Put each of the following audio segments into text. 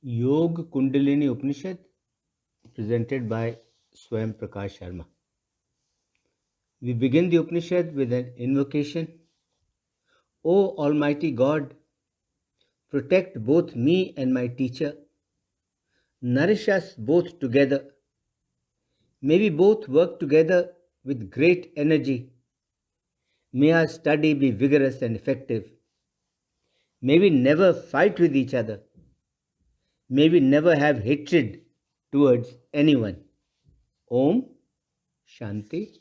Yoga Kundalini Upanishad, presented by Svayam Prakash Sharma. We begin the Upanishad with an invocation. O Almighty God, protect both me and my teacher. Nourish us both together. May we both work together with great energy. May our study be vigorous and effective. May we never fight with each other. May we never have hatred towards anyone. Om Shanti,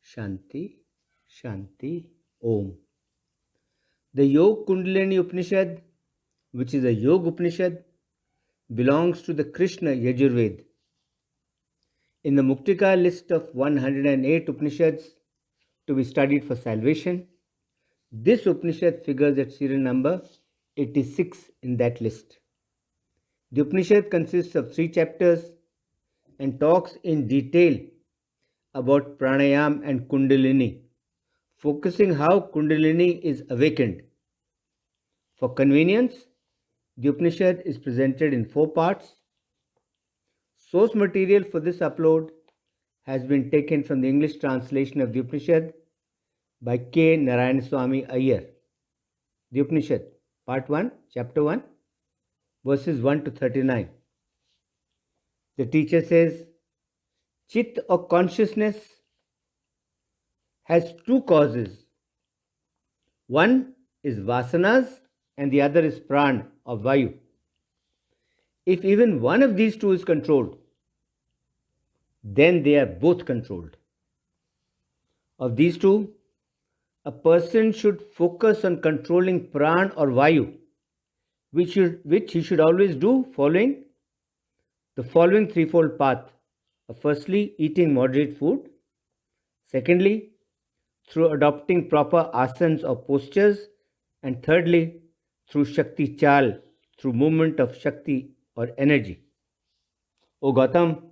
Shanti, Shanti, Om. The Yoga Kundalini Upanishad, which is a Yoga Upanishad, belongs to the Krishna Yajur Veda. In the Muktika list of 108 Upanishads to be studied for salvation, this Upanishad figures at serial number 86 in that list. The Upanishad consists of 3 chapters and talks in detail about Pranayama and Kundalini, focusing how Kundalini is awakened. For convenience, the Upanishad is presented in 4 parts. Source material for this upload has been taken from the English translation of the Upanishad by K Narainaswamy Aiyar. The Upanishad, Part 1, Chapter 1, verses 1 to 39. The teacher says, Chit or consciousness has 2 causes. One is vasanas and the other is pran or vayu. If even one of these 2 is controlled, then they are both controlled. Of these 2, a person should focus on controlling pran or vayu, which he should always do following the following threefold path. Firstly, eating moderate food. Secondly, through adopting proper asanas or postures. And thirdly, through Shakti Chal, through movement of Shakti or energy. O Gautam,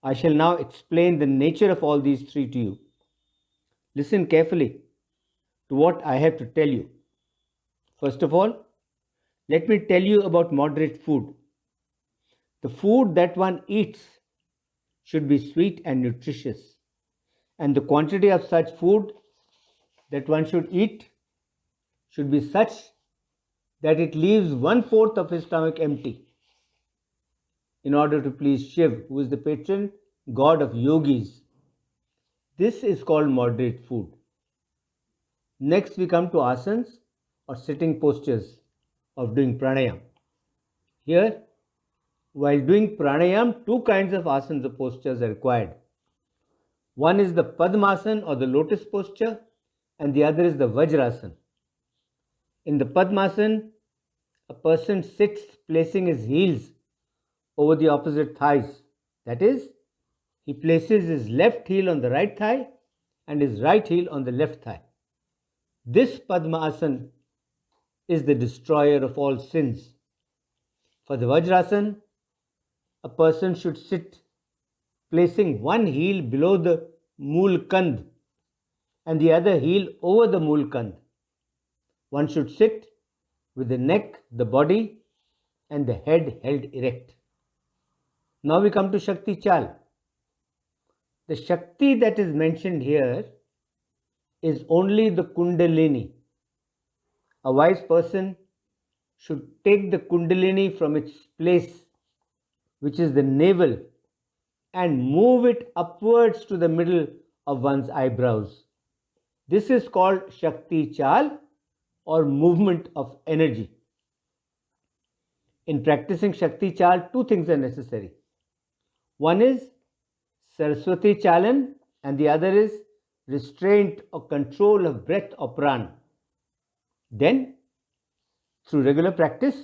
I shall now explain the nature of all these 3 to you. Listen carefully to what I have to tell you. First of all, let me tell you about moderate food. The food that one eats should be sweet and nutritious, and the quantity of such food that one should eat should be such that it leaves 1/4 of his stomach empty in order to please Shiv, who is the patron god of yogis. This is called moderate food. Next, we come to asanas or sitting postures of doing pranayama. Here, while doing pranayama, 2 kinds of asanas or postures are required. One is the Padmasana or the lotus posture, and the other is the Vajrasana. In the Padmasana, a person sits placing his heels over the opposite thighs. That is, he places his left heel on the right thigh and his right heel on the left thigh. This Padmasana is the destroyer of all sins. For the Vajrasana, a person should sit placing one heel below the Moolkand and the other heel over the Moolkand. One should sit with the neck, the body, and the head held erect. Now we come to Shakti Chal. The Shakti that is mentioned here is only the Kundalini. A wise person should take the Kundalini from its place, which is the navel, and move it upwards to the middle of one's eyebrows. This is called Shakti Chal or movement of energy. In practicing Shakti Chal, 2 things are necessary. One is Saraswati Chalan and the other is restraint or control of breath or pran. Then, through regular practice,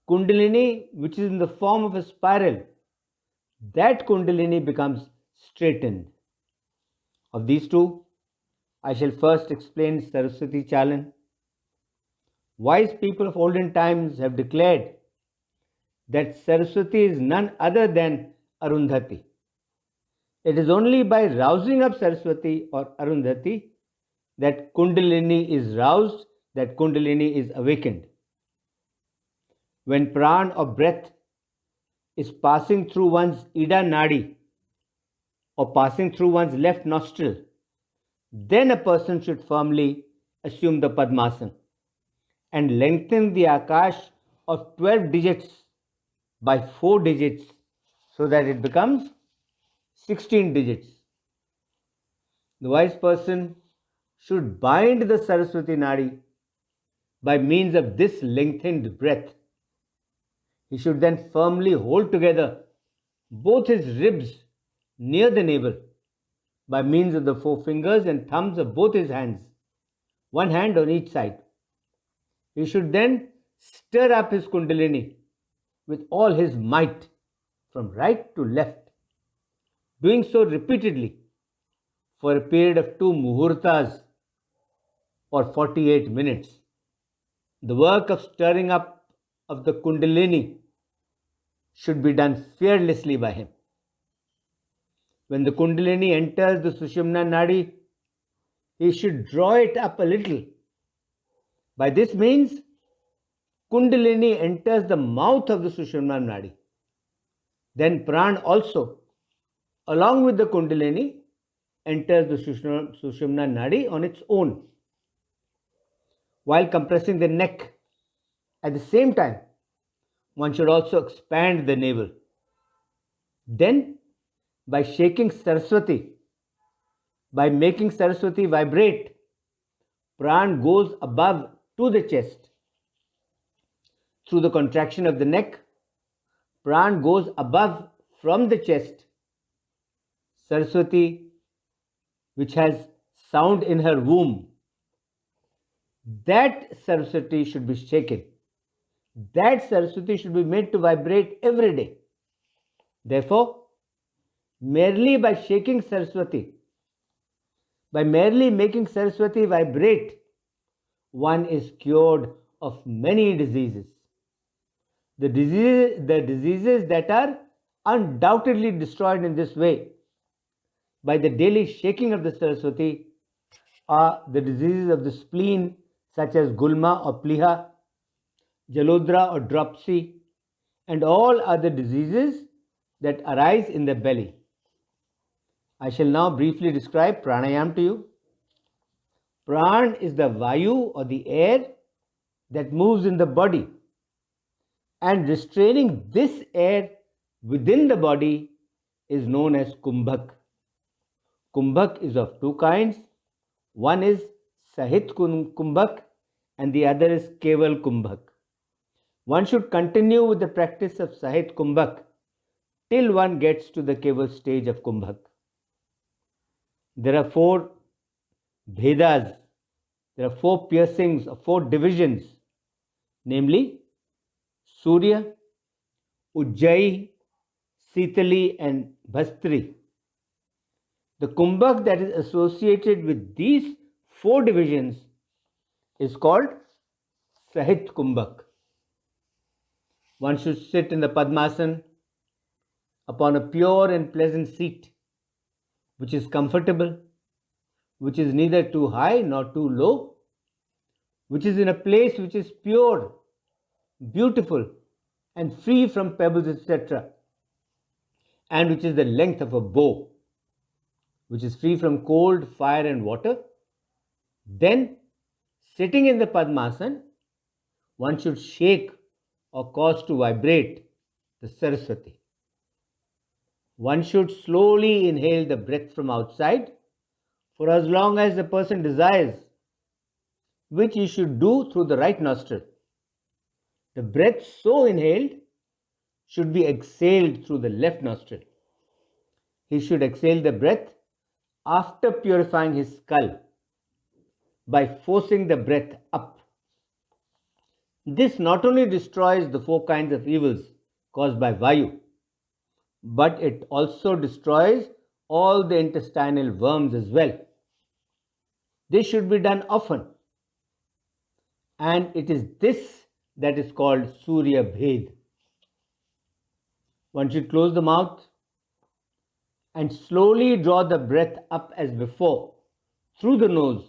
Kundalini, which is in the form of a spiral, that Kundalini becomes straightened. Of these 2, I shall first explain Saraswati Chalan. Wise people of olden times have declared that Saraswati is none other than Arundhati. It is only by rousing up Saraswati or Arundhati that Kundalini is roused, that Kundalini is awakened. When pran or breath is passing through one's ida nadi or passing through one's left nostril, then a person should firmly assume the Padmasana and lengthen the Akash of 12 digits by 4 digits so that it becomes 16 digits. The wise person should bind the Saraswati Nadi by means of this lengthened breath. He should then firmly hold together both his ribs near the navel by means of the 4 fingers and thumbs of both his hands, one hand on each side. He should then stir up his Kundalini with all his might from right to left, doing so repeatedly for a period of 2 muhurtas or 48 minutes. The work of stirring up of the Kundalini should be done fearlessly by him. When the Kundalini enters the Sushumna Nadi, he should draw it up a little. By this means, Kundalini enters the mouth of the Sushumna Nadi. Then Pran also, along with the Kundalini, enters the Sushumna Nadi on its own. While compressing the neck, at the same time, one should also expand the navel. Then, by shaking Saraswati, by making Saraswati vibrate, Pran goes above to the chest. Through the contraction of the neck, Pran goes above from the chest. Saraswati, which has sound in her womb, that Saraswati should be shaken. That Saraswati should be made to vibrate every day. Therefore, merely by shaking Saraswati, by merely making Saraswati vibrate, one is cured of many diseases. The diseases that are undoubtedly destroyed in this way by the daily shaking of the Saraswati are the diseases of the spleen, such as gulma or pliha, jalodra or dropsy, and all other diseases that arise in the belly. I shall now briefly describe pranayam to you. Pran is the vayu or the air that moves in the body, and restraining this air within the body is known as kumbhak. Kumbhak is of 2 kinds. One is sahit kumbhak and the other is keval kumbhak. One should continue with the practice of sahit kumbhak till one gets to the keval stage of kumbhak. There are 4 bhedas, there are 4 piercings or 4 divisions, namely Surya, Ujjayi, Sitali and Bhastri. The kumbhak that is associated with these 4 divisions is called Sahit Kumbhak. One should sit in the Padmasana upon a pure and pleasant seat, which is comfortable, which is neither too high nor too low, which is in a place which is pure, beautiful, and free from pebbles, etc., and which is the length of a bow, which is free from cold, fire, and water. Then, sitting in the Padmasana, one should shake or cause to vibrate the Saraswati. One should slowly inhale the breath from outside for as long as the person desires, which he should do through the right nostril. The breath so inhaled should be exhaled through the left nostril. He should exhale the breath after purifying his skull by forcing the breath up. This not only destroys the 4 kinds of evils caused by Vayu, but it also destroys all the intestinal worms as well. This should be done often, and it is this that is called Surya Bhed. One should close the mouth and slowly draw the breath up as before through the nose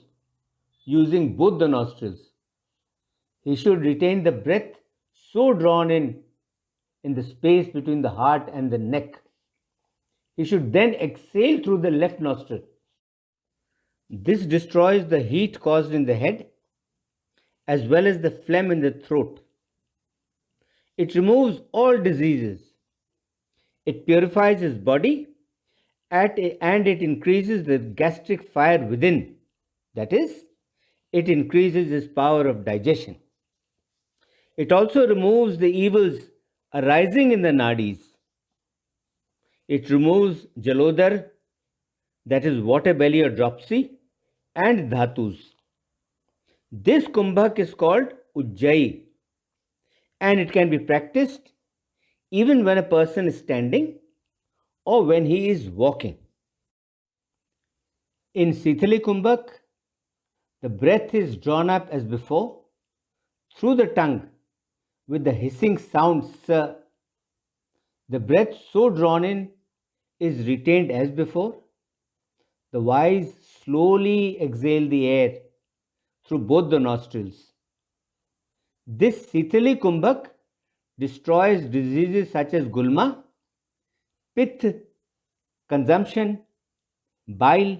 using both the nostrils. He should retain the breath so drawn in the space between the heart and the neck. He should then exhale through the left nostril. This destroys the heat caused in the head as well as the phlegm in the throat. It removes all diseases. It purifies his body and it increases the gastric fire within. That is, it increases his power of digestion. It also removes the evils arising in the nadis. It removes jalodhar, that is water belly or dropsy, and dhatus. This kumbhak is called ujjayi, and it can be practiced even when a person is standing or when he is walking. In Sithali kumbhak, the breath is drawn up as before through the tongue with the hissing sound sa. The breath so drawn in is retained as before. The wise slowly exhale the air through both the nostrils. This Sithali kumbhak destroys diseases such as gulma, pith, consumption, bile,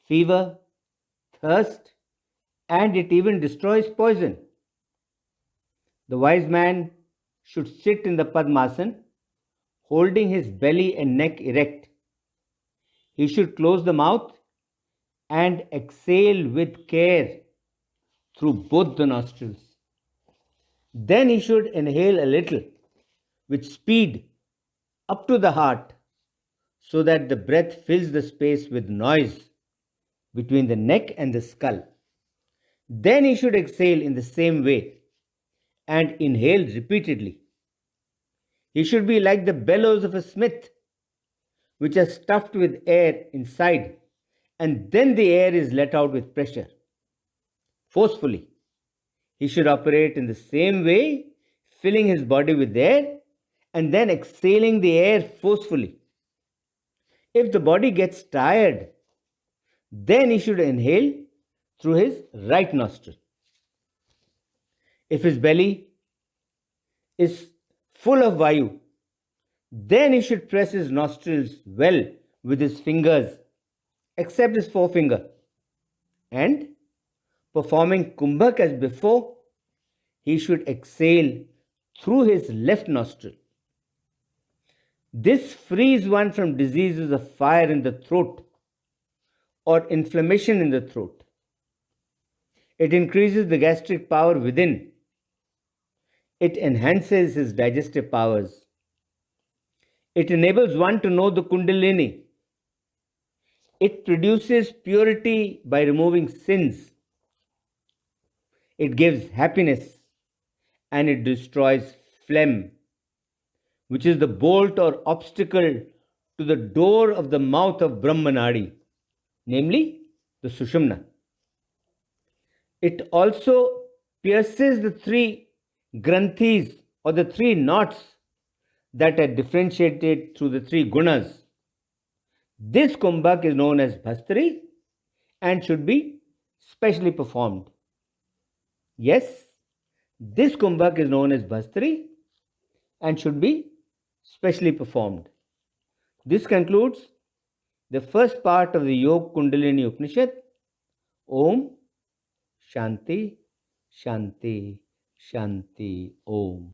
fever, thirst, and it even destroys poison. The wise man should sit in the Padmasana, holding his belly and neck erect. He should close the mouth and exhale with care through both the nostrils. Then he should inhale a little with speed up to the heart so that the breath fills the space with noise between the neck and the skull. Then he should exhale in the same way and inhale repeatedly. He should be like the bellows of a smith, which are stuffed with air inside, and then the air is let out with pressure, forcefully. He should operate in the same way, filling his body with air and then exhaling the air forcefully. If the body gets tired, then he should inhale through his right nostril. If his belly is full of vayu, then he should press his nostrils well with his fingers, except his forefinger, and performing kumbhak as before, he should exhale through his left nostril. This frees one from diseases of fire in the throat or inflammation in the throat. It increases the gastric power within. It enhances his digestive powers. It enables one to know the Kundalini. It produces purity by removing sins. It gives happiness and it destroys phlegm, which is the bolt or obstacle to the door of the mouth of Brahmanadi, namely the Sushumna. It also pierces the three granthis or the three knots that are differentiated through the three gunas. This kumbhak is known as bhastri and should be specially performed. Yes, this kumbhak is known as bhastri and should be specially performed. This concludes the first part of the Yoga Kundalini Upanishad. Om Shanti Shanti Shanti Om.